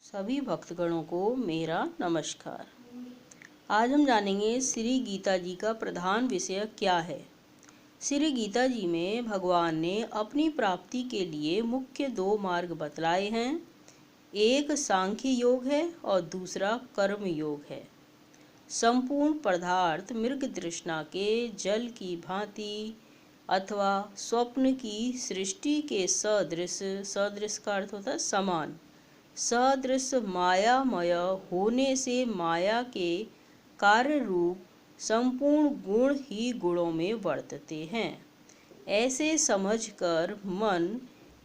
सभी भक्तगणों को मेरा नमस्कार। आज हम जानेंगे श्री गीता जी का प्रधान विषय क्या है। श्री गीता जी में भगवान ने अपनी प्राप्ति के लिए मुख्य दो मार्ग बतलाए हैं। एक सांख्य योग है और दूसरा कर्म योग है। संपूर्ण पदार्थ मृग तृष्णा के जल की भांति अथवा स्वप्न की सृष्टि के सदृश का अर्थ होता है समान, सदृश मायामय होने से माया के कार्य रूप संपूर्ण गुण ही गुणों में वर्तते हैं। ऐसे समझकर मन,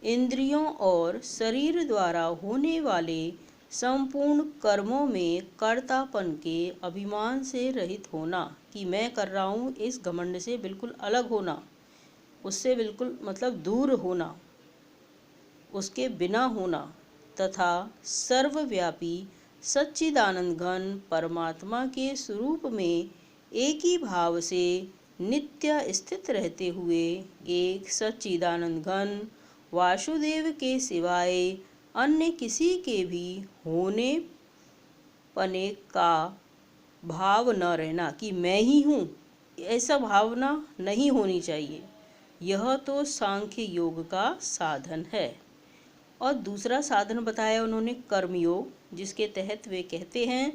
इंद्रियों और शरीर द्वारा होने वाले संपूर्ण कर्मों में कर्तापन के अभिमान से रहित होना, कि मैं कर रहा हूँ, इस घमंड से बिल्कुल अलग होना, उससे बिल्कुल मतलब दूर होना, उसके बिना होना, तथा सर्वव्यापी सच्चिदानंद घन परमात्मा के स्वरूप में एक ही भाव से नित्य स्थित रहते हुए एक सच्चिदानंद घन वासुदेव के सिवाय अन्य किसी के भी होने पने का भाव न रहना, कि मैं ही हूँ, ऐसा भावना नहीं होनी चाहिए। यह तो सांख्य योग का साधन है। और दूसरा साधन बताया उन्होंने कर्मयोग, जिसके तहत वे कहते हैं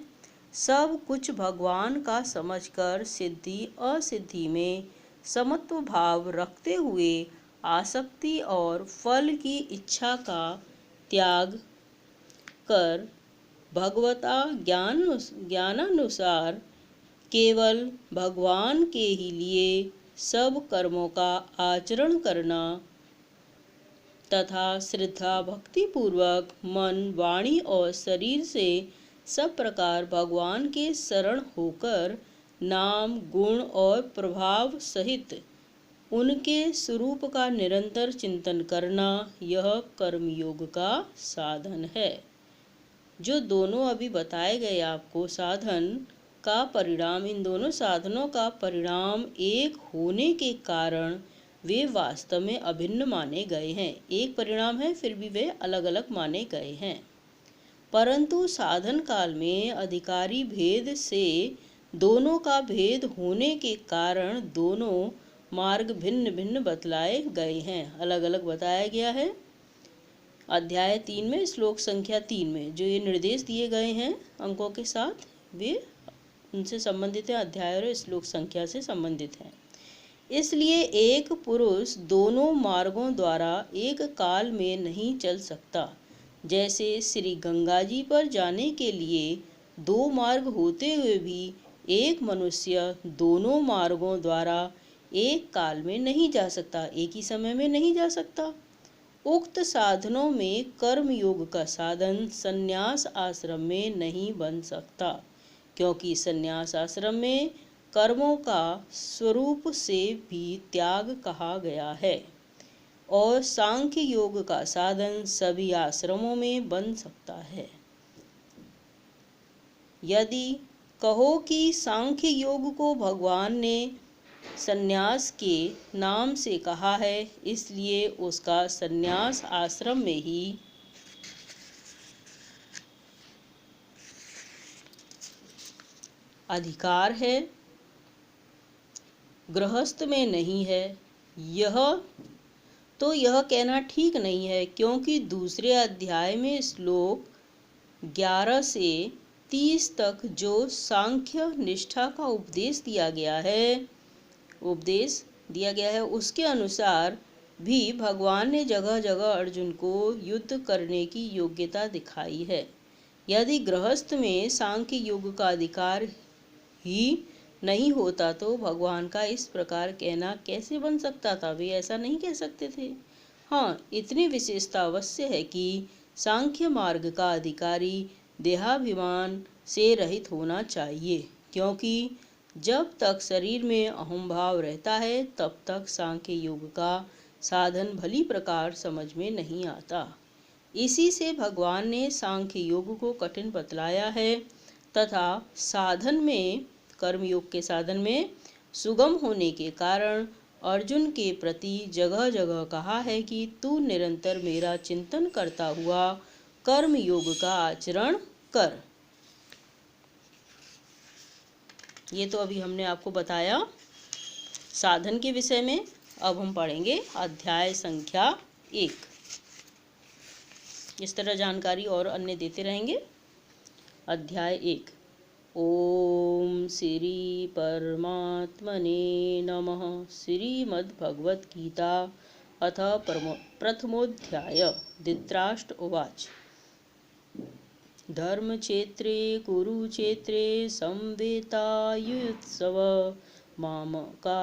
सब कुछ भगवान का समझकर सिद्धि असिद्धि में समत्व भाव रखते हुए आसक्ति और फल की इच्छा का त्याग कर भगवता ज्ञानानुसार केवल भगवान के ही लिए सब कर्मों का आचरण करना तथा श्रद्धा भक्ति पूर्वक मन, वाणी और शरीर से सब प्रकार भगवान के शरण होकर नाम, गुण और प्रभाव सहित उनके स्वरूप का निरंतर चिंतन करना, यह कर्मयोग का साधन है। जो दोनों अभी बताए गए आपको साधन का परिणाम, इन दोनों साधनों का परिणाम एक होने के कारण वे वास्तव में अभिन्न माने गए हैं। एक परिणाम है, फिर भी वे अलग अलग माने गए हैं। परंतु साधन काल में अधिकारी भेद से दोनों का भेद होने के कारण दोनों मार्ग भिन्न भिन्न बतलाए गए हैं, अलग अलग बताया गया है। अध्याय 3 में श्लोक संख्या 3 में जो ये निर्देश दिए गए हैं अंकों के साथ, वे उनसे संबंधित है, अध्याय और श्लोक संख्या से संबंधित हैं। इसलिए एक पुरुष दोनों मार्गों द्वारा एक काल में नहीं चल सकता। जैसे श्री गंगा जी पर जाने के लिए दो मार्ग होते हुए भी एक मनुष्य दोनों मार्गों द्वारा एक काल में नहीं जा सकता, एक ही समय में नहीं जा सकता। उक्त साधनों में कर्म योग का साधन संन्यास आश्रम में नहीं बन सकता, क्योंकि संन्यास आश्रम में कर्मों का स्वरूप से भी त्याग कहा गया है। और सांख्य योग का साधन सभी आश्रमों में बन सकता है। यदि कहो कि सांख्य योग को भगवान ने संन्यास के नाम से कहा है, इसलिए उसका संन्यास आश्रम में ही अधिकार है, गृहस्थ में नहीं है। यह कहना ठीक नहीं है, क्योंकि दूसरे अध्याय में श्लोक 11 से 30 तक जो सांख्य निष्ठा का उपदेश दिया गया है उसके अनुसार भी भगवान ने जगह जगह अर्जुन को युद्ध करने की योग्यता दिखाई है। यदि गृहस्थ में सांख्य योग का अधिकार ही नहीं होता तो भगवान का इस प्रकार कहना कैसे बन सकता था? वे ऐसा नहीं कह सकते थे। हाँ, इतनी विशेषता अवश्य है कि सांख्य मार्ग का अधिकारी देहाभिमान से रहित होना चाहिए, क्योंकि जब तक शरीर में अहम भाव रहता है तब तक सांख्य योग का साधन भली प्रकार समझ में नहीं आता। इसी से भगवान ने सांख्य योग को कठिन बतलाया है तथा साधन में, कर्मयोग के साधन में सुगम होने के कारण अर्जुन के प्रति जगह जगह कहा है कि तू निरंतर मेरा चिंतन करता हुआ कर्म योग का आचरण कर। ये तो अभी हमने आपको बताया साधन के विषय में। अब हम पढ़ेंगे अध्याय संख्या 1। इस तरह जानकारी और अन्य देते रहेंगे। अध्याय 1। ओम श्री परमात्मने नमः। श्रीमद्भगवद्गीता अथ प्रथमोऽध्याय। धृतराष्ट्र उवाच। धर्मक्षेत्रे कुरुक्षेत्रे समवेतायुत्सव मामका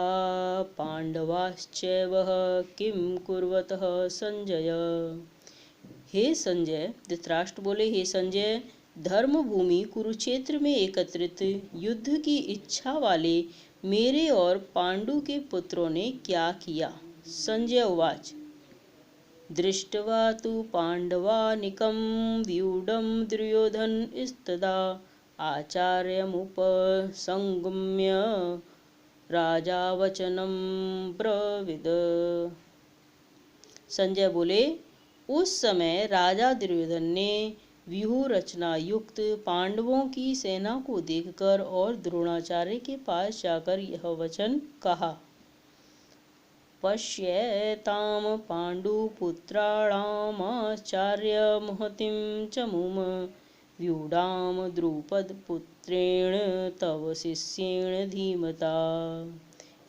पांडवाश्चैव किं कुर्वतः संजय। हे संजय, धृतराष्ट्र बोले, हे संजय, धर्म भूमि कुरुक्षेत्र में एकत्रित युद्ध की इच्छा वाले मेरे और पांडु के पुत्रों ने क्या किया। संजय उवाच। दृष्ट्वा तु पाण्डवानिकं व्यूढं दुर्योधनस्तदा आचार्यमुपसंगम्य राजा वचनं ब्रवीद। संजय बोले, उस समय राजा दुर्योधन ने व्यूह रचना युक्त पांडवों की सेना को देखकर और द्रोणाचार्य के पास जाकर यह वचन कहा। पश्येतां पाण्डुपुत्राणामाचार्य महतीं च मुम व्यूढां द्रुपदपुत्रेण तव शिष्येण धीमता।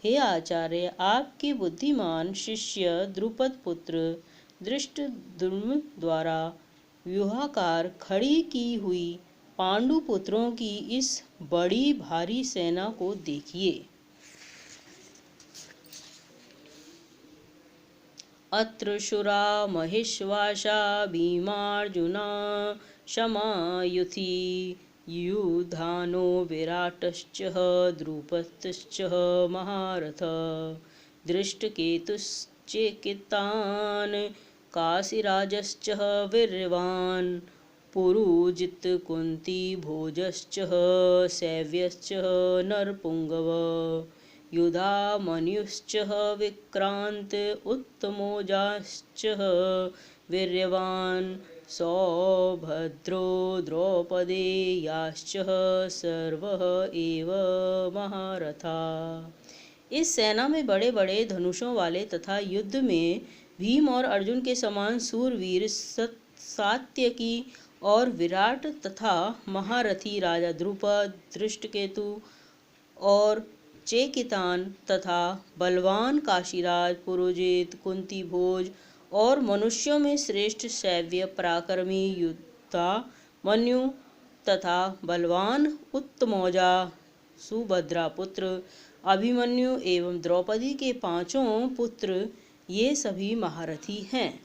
हे आचार्य, आपके बुद्धिमान शिष्य द्रुपद पुत्र धृष्टद्युम्न द्वारा व्यूहाकार खड़ी की हुई पांडुपुत्रों की इस बड़ी भारी सेना को देखिए। अत्र शूरा महेश्वासा भीमार्जुना शमायुधि युधानो विराटश्च द्रुपदश्च महारथ दृष्टकेतुश्चेकितान् काशीराजश्च वीर्यवान् पुरुजित् कुन्तीभोजश्च शैव्यश्च नरपुङ्गव युधामन्युश्च विक्रान्त उत्तमोजाश्च वीर्यवान् सौभद्रो द्रौपदेयाश्च सर्वः एव महारथा। इस सेना में बड़े बड़े धनुषों वाले तथा युद्ध में भीम और अर्जुन के समान सूरवीर सात्यकी और विराट तथा महारथी राजा द्रुपद, धृष्टकेतु और चेकितान तथा बलवान काशीराज, पुरोजित, कुंती भोज और मनुष्यों में श्रेष्ठ शैव्य, पराक्रमी युद्धा मन्यु तथा बलवान उत्तमौजा, सुभद्रा पुत्र अभिमन्यु एवं द्रौपदी के पांचों पुत्र, ये सभी महारथी हैं।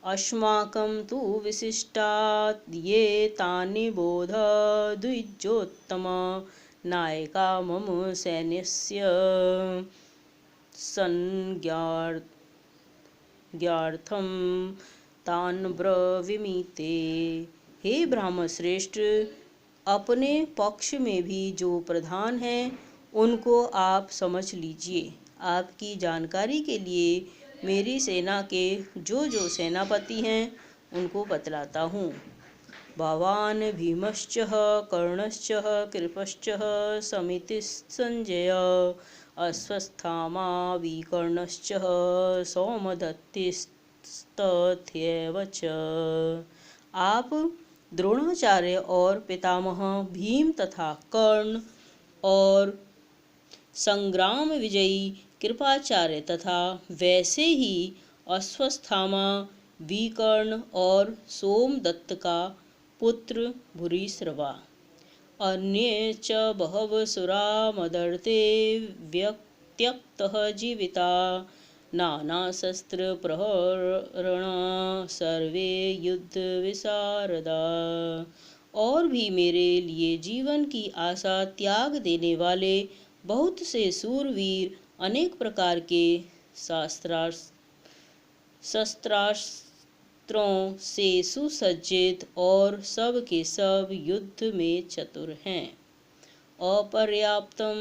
अस्माकं तु विशिष्टात् ये तानि बोध द्विजोत्तम नायका मम सैन्यस्य संज्ञार्थं तान् ब्रवीमि ते। हे ब्राह्मण श्रेष्ठ, अपने पक्ष में भी जो प्रधान हैं उनको आप समझ लीजिए। आपकी जानकारी के लिए मेरी सेना के जो जो सेनापति हैं उनको बतलाता हूँ। भवान् भीमश्च कर्णश्च कृपश्च समितिस्संजय अश्वत्थामा विकर्णश्च सौमदत्तिस्तथैव च। आप द्रोणाचार्य और पितामह भीम तथा कर्ण और संग्राम विजयी कृपाचार्य तथा वैसे ही अश्वत्थामा, विकर्ण और सोमदत्त का पुत्र भूरिश्रवा। अन्ये च बहवः सुरा मदर्ते व्यत्यक्तः जीविता नानाशस्त्रप्रहरणा सर्वे युद्धविशारदा। और भी मेरे लिए जीवन की आशा त्याग देने वाले बहुत से सूरवीर अनेक प्रकार के शस्त्रास्त्रों से सुसज्जित और सब के सब युद्ध में चतुर हैं। अपर्याप्तं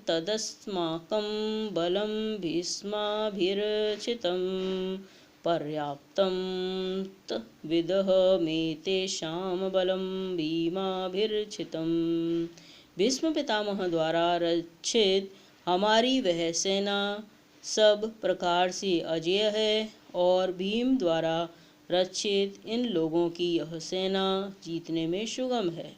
तदस्माकं बलं भीष्माभिरचितं पर्याप्तं विदः मे तेषां बलं भीमाभिरचितं। भीष्म पितामह द्वारा रक्षित हमारी वह सेना सब प्रकार से अजेय है और भीम द्वारा रक्षित इन लोगों की यह सेना जीतने में सुगम है।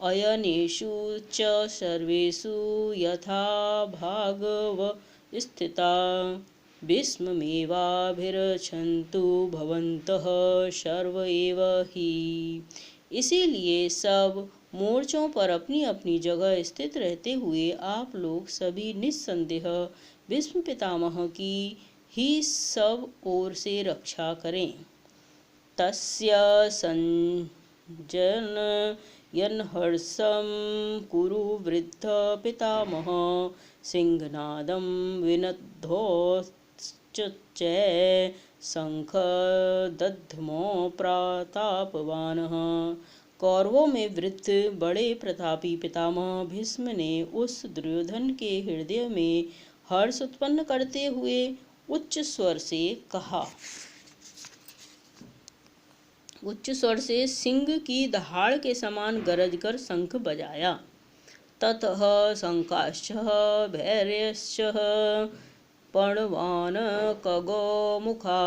अयनेषु च सर्वेषु यथा भागवस्थिता भीष्ममेवाभिरक्षन्तु भवन्तः सर्व एव हि। इसीलिए सब मोर्चों पर अपनी अपनी जगह स्थित रहते हुए आप लोग सभी निस्संदेह भीष्म पितामह की ही सब ओर से रक्षा करें। तस्य संजन यन्हर्षं कुरु वृद्ध पितामह सिंहनादं विनद्धोश्च शंखदध्मो प्रतापवानः। कौरवों में वृद्ध बड़े प्रतापी पितामह भीष्म ने उस दुर्योधन के हृदय में हर्ष उत्पन्न करते हुए उच्च स्वर से सिंह की दहाड़ के समान गरज कर शंख बजाया। ततः शंकाश्च भैर्यश्च पर्णवान् खगोमुखा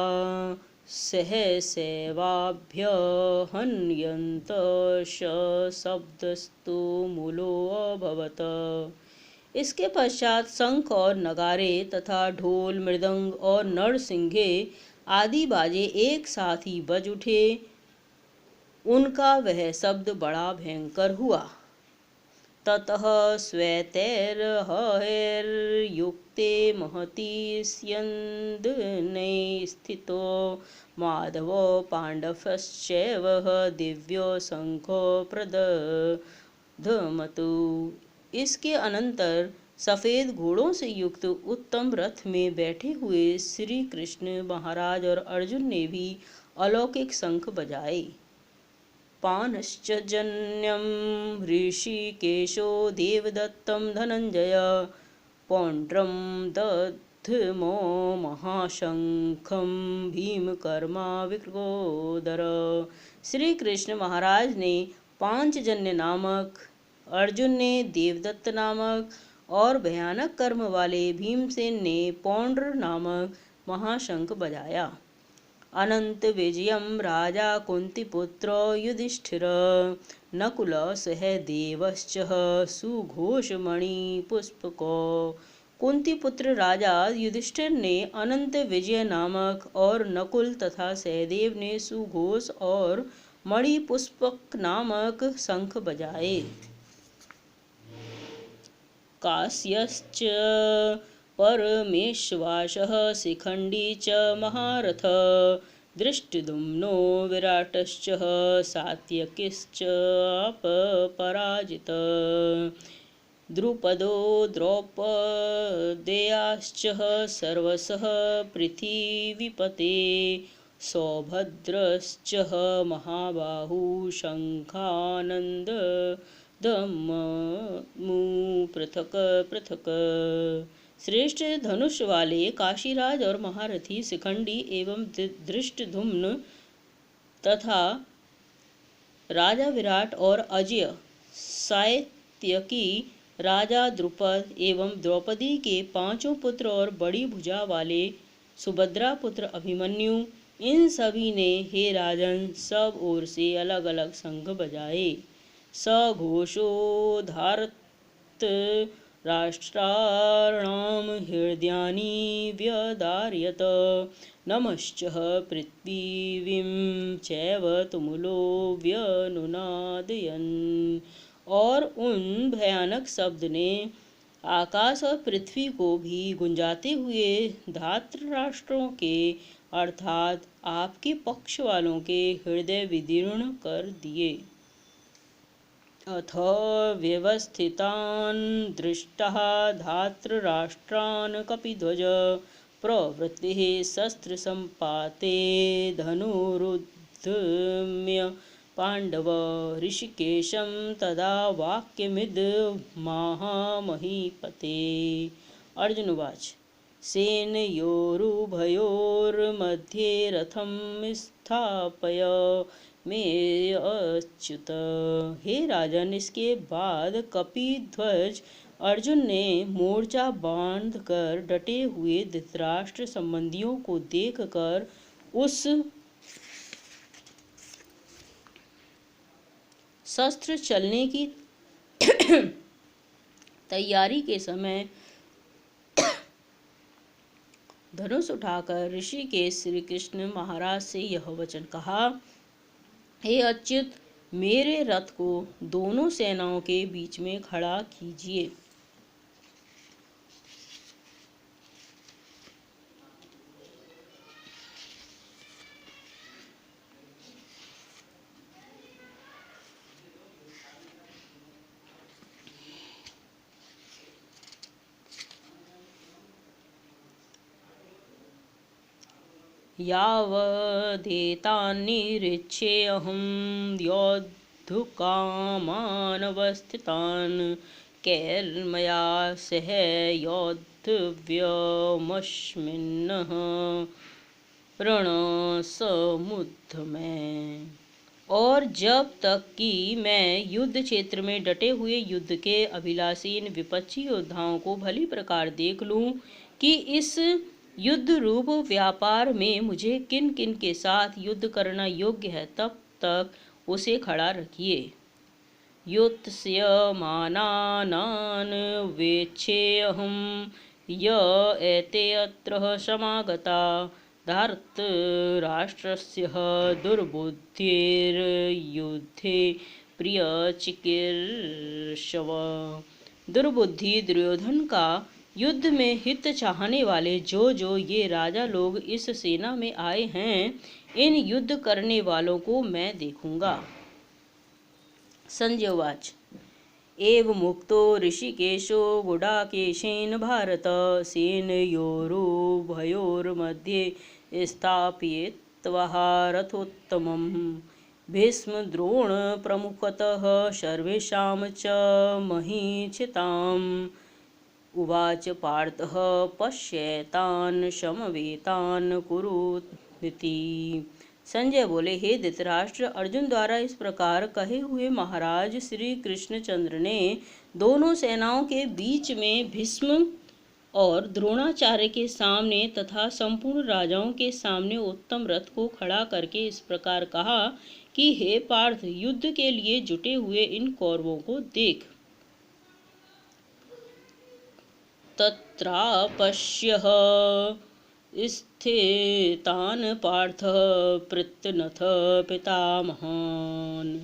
सहसैवाभ्यहन्यन्त शब्दस्तु मूलोऽभवत्। इसके पश्चात शंख और नगारे तथा ढोल मृदंग और नरसिंगे आदि बाजे एक साथ ही बज उठे। उनका वह शब्द बड़ा भयंकर हुआ। ततः श्वेतैर्हयैर्युक्ते महती स्यन्दने स्थितो माधवो पाण्डवश्चैव दिव्यो शंखो प्रदधमतु। इसके अनंतर सफेद घोड़ों से युक्त उत्तम रथ में बैठे हुए श्री कृष्ण महाराज और अर्जुन ने भी अलौकिक शंख बजाए। पानश्च जन्यं ऋषिकेशो देवदत्तं धनंजय पौंड्रं दध्मो महाशंखं भीमकर्मा विकृकोदर। श्री कृष्ण महाराज ने पांचजन्य नामक, अर्जुन ने देवदत्त नामक और भयानक कर्म वाले भीमसेन ने पौंड्र नामक महाशंख बजाया। अनंत विजयम राजा कुंतीपुत्र युधिष्ठिर नकुल सहदेवश्च सुघोषमणि पुष्पको। कुंतीपुत्र राजा युधिष्ठिर ने अनंत विजय नामक और नकुल तथा सहदेव ने सुघोष और मणि पुष्पक नामक शंख बजाए। काश्यश्च परमेश्वासः शिखंडी च महारथ दृष्टद्युम्नो विराटश्च सात्यकिश्च अपराजित। द्रुपदो द्रौपदेयाश्च सर्वशः पृथिवीपते सौभद्रश्च महाबाहु शंखानंदमु पृथक पृथक। श्रेष्ठ धनुष वाले काशीराज और महारथी शिखंडी एवं धृष्टद्युम्न तथा राजा विराट और अजय सात्यकी राजा द्रुपद एवं द्रौपदी के पांचों पुत्र और बड़ी भुजा वाले सुभद्रा पुत्र अभिमन्यु, इन सभी ने हे राजन सब ओर से अलग अलग शंख बजाए। सघोषो धारत राष्ट्राणां हृदयानि व्यधारयत नमश्च पृथ्वीं चैव तुमुलो व्यनुनादयन्। और उन भयानक शब्द ने आकाश और पृथ्वी को भी गुंजाते हुए धात्र राष्ट्रों के अर्थात आपके पक्ष वालों के हृदय विदीर्ण कर दिए। अथ व्यवस्थितान् दृष्टः धातृराष्ट्रान् कपिध्वज प्रवृत्तिः शस्त्रसम्पाते धनुरुद्यम्य पांडव ऋषिकेशं तदा वाक्यमिद महामहीपते। अर्जुन उवाच सेनयोरुभयोर्मध्ये रथं स्थापय मे अच्युत। हे राजन, इसके बाद कपिध्वज अर्जुन ने मोर्चा बांधकर डटे हुए धृतराष्ट्र संबंधियों को देखकर उस शस्त्र चलने की तैयारी के समय धनुष उठाकर ऋषिकेश श्री कृष्ण महाराज से यह वचन कहा, हे अच्युत, मेरे रथ को दोनों सेनाओं के बीच में खड़ा कीजिए। यावदेतान्निरीक्षेऽहं योद्धुकामानवस्थितान् कैर्मया सह योद्धव्यमस्मिन्नः रणसमुद्ध में। और जब तक कि मैं युद्ध क्षेत्र में डटे हुए युद्ध के अभिलाषी इन विपक्षी योद्धाओं को भली प्रकार देख लूं कि इस युद्ध रूप व्यापार में मुझे किन किन के साथ युद्ध करना योग्य है, तब तक उसे खड़ा रखिए। युत्स्यमानान् वेक्षेऽहं य एते अत्र समागता धार्तराष्ट्रस्य दुर्बुद्धिर्युद्धे प्रियचिकीर्षव। दुर्बुद्धि दुर्योधन का युद्ध में हित चाहने वाले जो ये राजा लोग इस सेना में आए हैं, इन युद्ध करने वालों को मैं देखूंगा। संजय उवाच। एवमुक्तो ऋषिकेशो गुडाकेशेन भारत सेनयोरुभयोर्मध्ये स्थापयित्वा रथोत्तमं भीष्मद्रोण प्रमुखतः सर्वेषां च महीक्षिताम्। उवाच पार्थः पश्येतान् समवेतान् कुरुनिति। संजय बोले, हे धृतराष्ट्र, अर्जुन द्वारा इस प्रकार कहे हुए महाराज श्री कृष्णचंद्र ने दोनों सेनाओं के बीच में भीष्म और द्रोणाचार्य के सामने तथा संपूर्ण राजाओं के सामने उत्तम रथ को खड़ा करके इस प्रकार कहा कि हे पार्थ, युद्ध के लिए जुटे हुए इन कौरवों को देख। तत्रापश्यः स्थितान् पार्थः पृत्तनथ पितामहान्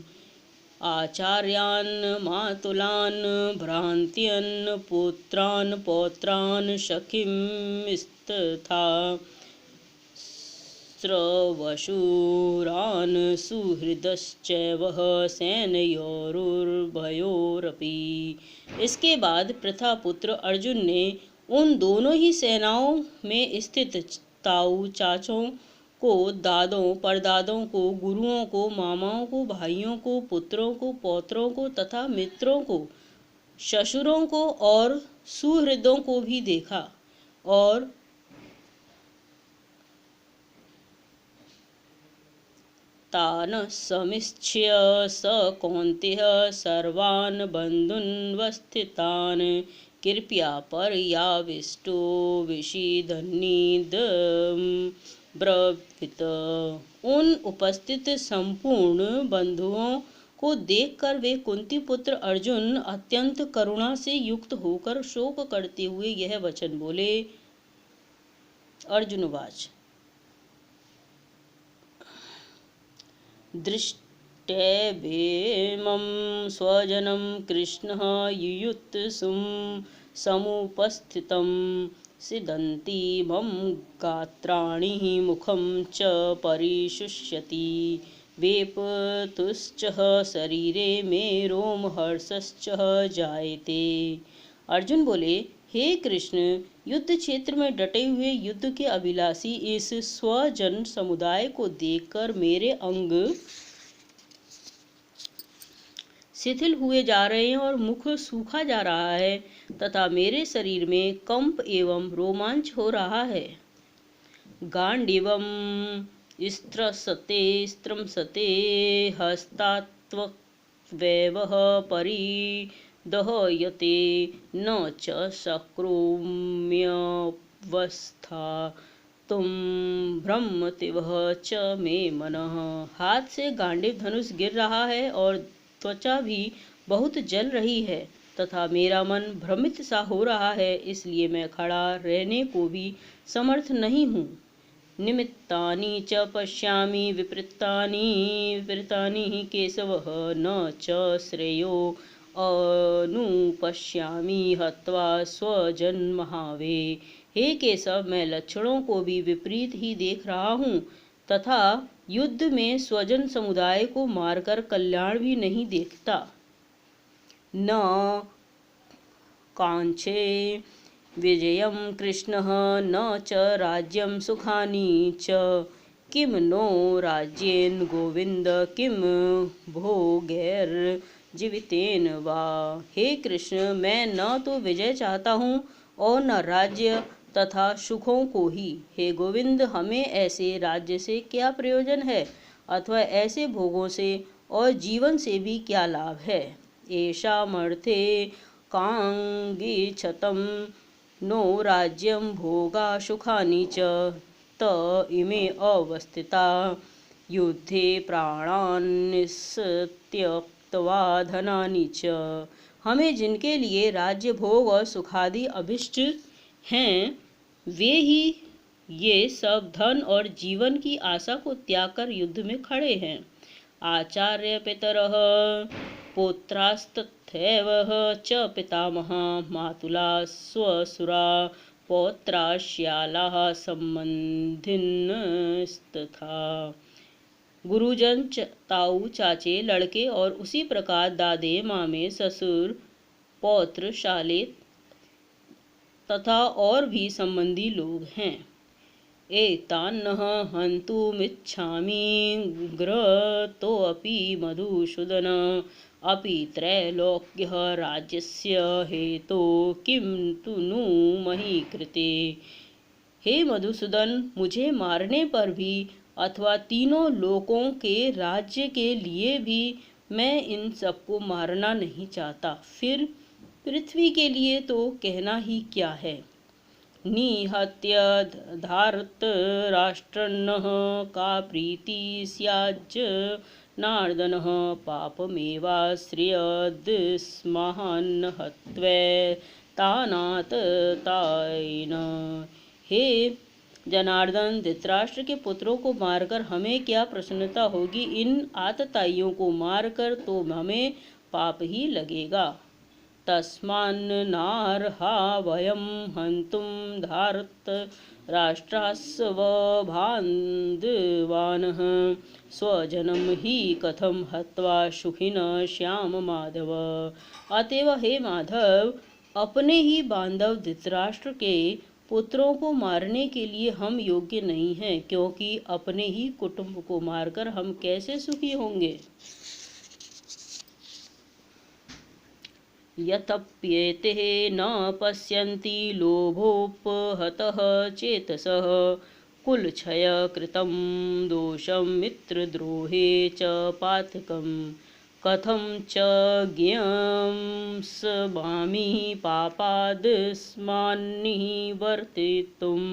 आचार्यान् मातुलान् भ्रान्त्यन् पुत्रान् पौत्रान् सखींस्तथा श्रवशूरान् सुहृदश्चैव सेनयोरुभयोरपि। इसके बाद प्रथापुत्र अर्जुन ने उन दोनों ही सेनाओं में स्थित ताऊ चाचों को, दादों परदादों को, गुरुओं को, मामाओं को, भाइयों को, पुत्रों को, पौत्रों को तथा मित्रों को, ससुरों को और सुहृदों को भी देखा। और तान् समीक्ष्य स कौन्तेय सर्वान् बन्धून्वस्थितान् कृपया पर्याविष्टो विषीदन्निदब्रवीत्। उन उपस्थित संपूर्ण बंधुओं को देखकर वे कुंती पुत्र अर्जुन अत्यंत करुणा से युक्त होकर शोक करते हुए यह वचन बोले। अर्जुनवाच। दृष्टैवेमं स्वजनं कृष्णः युयुत्सुं समुपस्थितं सीदन्ति मम गात्राणि मुखं च परिशुष्यति वेपतुश्च शरीरे मे रोमहर्षश्च जायते। अर्जुन बोले, हे कृष्ण, युद्ध क्षेत्र में डटे हुए युद्ध के अभिलाषी इस स्वजन समुदाय को देखकर मेरे अंग शिथिल हुए जा रहे हैं और मुख सूखा जा रहा है तथा मेरे शरीर में कंप एवं रोमांच हो रहा है। गांडीवम स्त्रसते स्त्रंसते हस्तात्वक्वेवः परिदहयते न च शक्रोम्यवस्था तुम भ्रमतिवः च मे मनः। हाथ से गांडीव धनुष गिर रहा है और त्वचा भी बहुत जल रही है तथा मेरा मन भ्रमित सा हो रहा है, इसलिए मैं खड़ा रहने को भी समर्थ नहीं हूँ। निमित्तानि च पश्यामि विपरीतानि केशवः न च श्रेयो अनुपश्यामि हत्वा स्वजन्महावे। हे केशव, मैं लक्षणों को भी विपरीत ही देख रहा हूँ तथा युद्ध में स्वजन समुदाय को मारकर कल्याण भी नहीं देखता। न कांक्षे विजयं कृष्णः न च राज्यं सुखानि च किं नो राज्येन गोविंद किं भोगैर्जीवितेन वा। हे कृष्ण, मैं न तो विजय चाहता हूँ और न राज्य तथा सुखों को ही। हे गोविंद, हमें ऐसे राज्य से क्या प्रयोजन है अथवा ऐसे भोगों से और जीवन से भी क्या लाभ है। येषामर्थे काङ्क्षतं नो राज्यं भोगा सुखानि च त इमे अवस्थिता युद्धे प्राणान् त्यक्त्वा धनानि च। हमें जिनके लिए राज्य भोग और सुखादि अभिष्ट हैं, वे ही ये सब धन और जीवन की आशा को त्याग कर युद्ध में खड़े हैं। आचार्य पितरः पौत्रास्तथैव च पितामहा मातुला स्वसुरा पौत्रा श्यालाः संबंधिनस्तथा। गुरुजन ताऊ चाचे लड़के और उसी प्रकार दादे मामे ससुर पौत्र शाले तथा और भी संबंधी लोग हैं। एतान्नः हन्तुमिच्छामि घ्रतोऽपि मधुसूदन अपि त्रैलोक्यः राज्यस्य हेतो किं तु नु मही कृते। हे मधुसूदन, मुझे मारने पर भी अथवा तीनों लोकों के राज्य के लिए भी मैं इन सबको मारना नहीं चाहता, फिर पृथ्वी के लिए तो कहना ही क्या है। निहत्य धार्तराष्ट्रन्नः का प्रीति स्याज् नार्दनः पापमेवाश्रयद्स्मान् हत्वैतानाततायिन। हे जनार्दन, धृतराष्ट्र के पुत्रों को मारकर हमें क्या प्रसन्नता होगी। इन आतताइयों को मारकर तो हमें पाप ही लगेगा। तस्मान्नार्हा वयं हन्तुं धार्तराष्ट्रास्स्वबान्धवानः स्वजनं हि कथं हत्वा सुखिनः श्याम माधव। अतएव हे माधव, अपने ही बांधव धृतराष्ट्र के पुत्रों को मारने के लिए हम योग्य नहीं हैं, क्योंकि अपने ही कुटुंब को मारकर हम कैसे सुखी होंगे। यतप्येते न पश्यन्ति लोभोपहतः चेतसः कुलक्षय कृतं दोषं मित्रद्रोहे च पातकं कथं च ज्ञेयस्मामि पापादस्मान्निवर्तितुं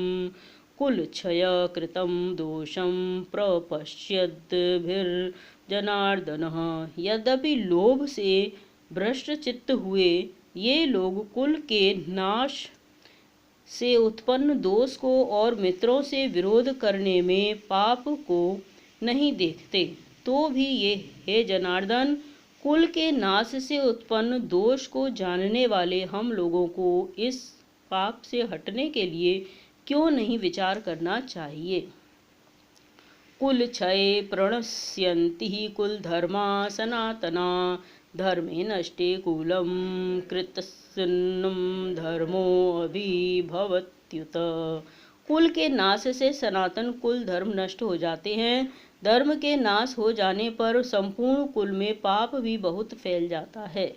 कुलक्षय कृतं दोषं प्रपश्यद्भिर्जनार्दनः। यद्यपि लोभ से भ्रष्ट चित्त हुए ये लोग कुल के नाश से उत्पन्न दोष को और मित्रों से विरोध करने में पाप को नहीं देखते, तो भी ये हे जनार्दन, कुल के नाश से उत्पन्न दोष को जानने वाले हम लोगों को इस पाप से हटने के लिए क्यों नहीं विचार करना चाहिए। कुल क्षये प्रणश्यन्ति कुल धर्मा सनातना धर्मे नष्टे कुलं कृतस्नं धर्मो अभिभवत्युत। कुल के नाश से सनातन कुल धर्म नष्ट हो जाते हैं धर्म के नाश हो जाने पर संपूर्ण कुल में पाप भी बहुत फैल जाता है।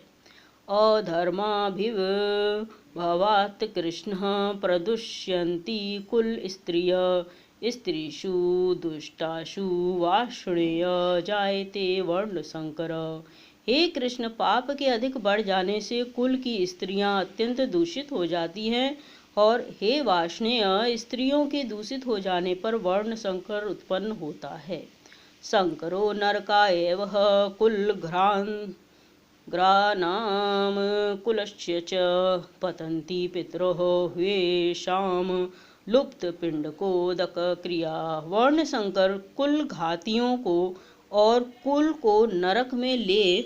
अधर्माभिर्भवात् कृष्णः प्रदुष्यन्ति कुल स्त्रिय स्त्रीषु दुष्टासु वार्ष्णेय जायते वर्ण संकर। हे कृष्ण, पाप के अधिक बढ़ जाने से कुल की स्त्रियां अत्यंत दूषित हो जाती हैं, और हे वार्ष्णेय, स्त्रियों के दूषित हो जाने पर वर्ण संकर उत्पन्न होता है। संकरो नरकायैव कुलघ्राणाम कुलस्य च पतन्ति पितरोः येषां लुप्त पिंडकोदक क्रिया। वर्ण संकर कुल घातियों को और कुल को नरक में ले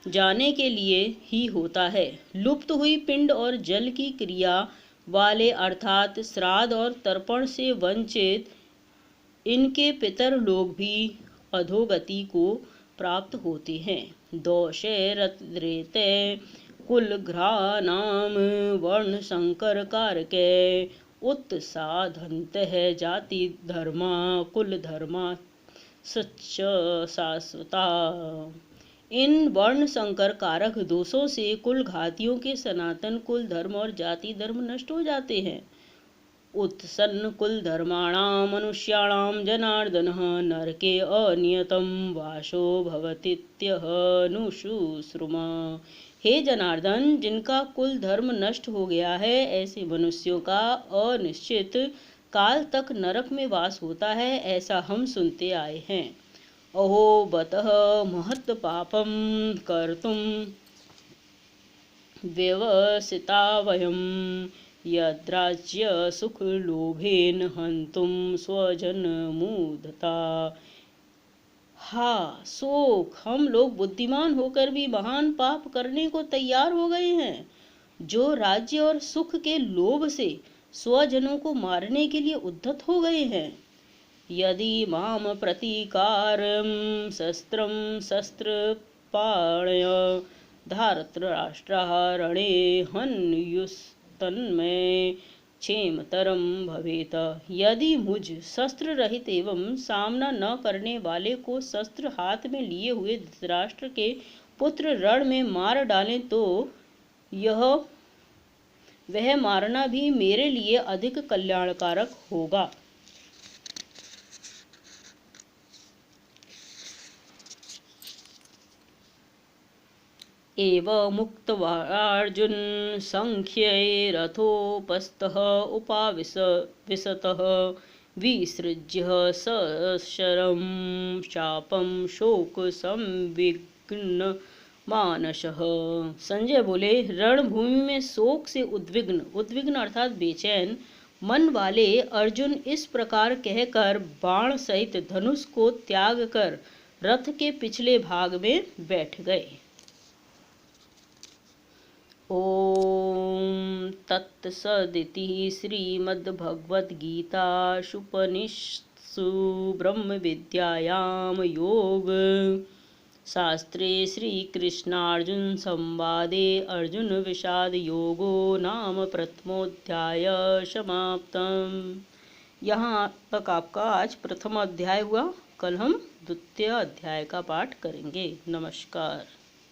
जाने के लिए ही होता है। लुप्त हुई पिंड और जल की क्रिया वाले अर्थात श्राद्ध और तर्पण से वंचित इनके पितर लोग भी अधोगति को प्राप्त होते हैं। दोषैरत्रेते कुलघ्राणाम वर्ण संकर कारके उत्साधन्तः जाति धर्मा कुल धर्मा सच्च शाश्वता। इन वर्ण संकर कारक दोषों से कुल घातियों के सनातन कुल धर्म और जाति धर्म नष्ट हो जाते हैं। उत्सन्न कुल धर्माणां मनुष्याणां जनार्दनः नरके अनियतं वासो भवतीत्यनुशुश्रुम। हे जनार्दन, जिनका कुल धर्म नष्ट हो गया है, ऐसे मनुष्यों का अनिश्चित काल तक नरक में वास होता है, ऐसा हम सुनते आए हैं। अहो बतः महत् पापं कर्तुं व्यवसिता वयं यद्राज्य सुख लोभेन हन्तुं स्वजनमूढ़ता। हा शोक, हम लोग बुद्धिमान होकर भी महान पाप करने को तैयार हो गए हैं, जो राज्य और सुख के लोभ से स्वजनों को मारने के लिए उद्धत हो गए हैं। यदि माम प्रतीकारं शस्त्रं शस्त्रपाणय धार्तराष्ट्राः रणे हन्युस्तन्मे क्षेमतरं भवेत। यदि मुझ शस्त्र रहित एवं सामना न करने वाले को शस्त्र हाथ में लिए हुए धृतराष्ट्र के पुत्र रण में मार डालें तो वह मारना भी मेरे लिए अधिक कल्याणकारक होगा। एवमुक्त्वा अर्जुन संख्ये रथोपस्थः उपाविशतः विसृज्य सशरं चापं शोक संविघ्न मानसः। संजय बोले, रणभूमि में शोक से उद्विग्न अर्थात बेचैन मन वाले अर्जुन इस प्रकार कहकर बाण सहित धनुष को त्याग कर रथ के पिछले भाग में बैठ गए। ओम तत्सदिति श्रीमद्भगवद्गीतासूपनिषत्सु ब्रह्म विद्यायां योग शास्त्रे श्रीकृष्णार्जुन संवादे अर्जुन विषाद योगो नाम प्रथमोऽध्यायः समाप्तम्। यहाँ तक आपका आज प्रथम अध्याय हुआ। कल हम द्वितीय अध्याय का पाठ करेंगे। नमस्कार।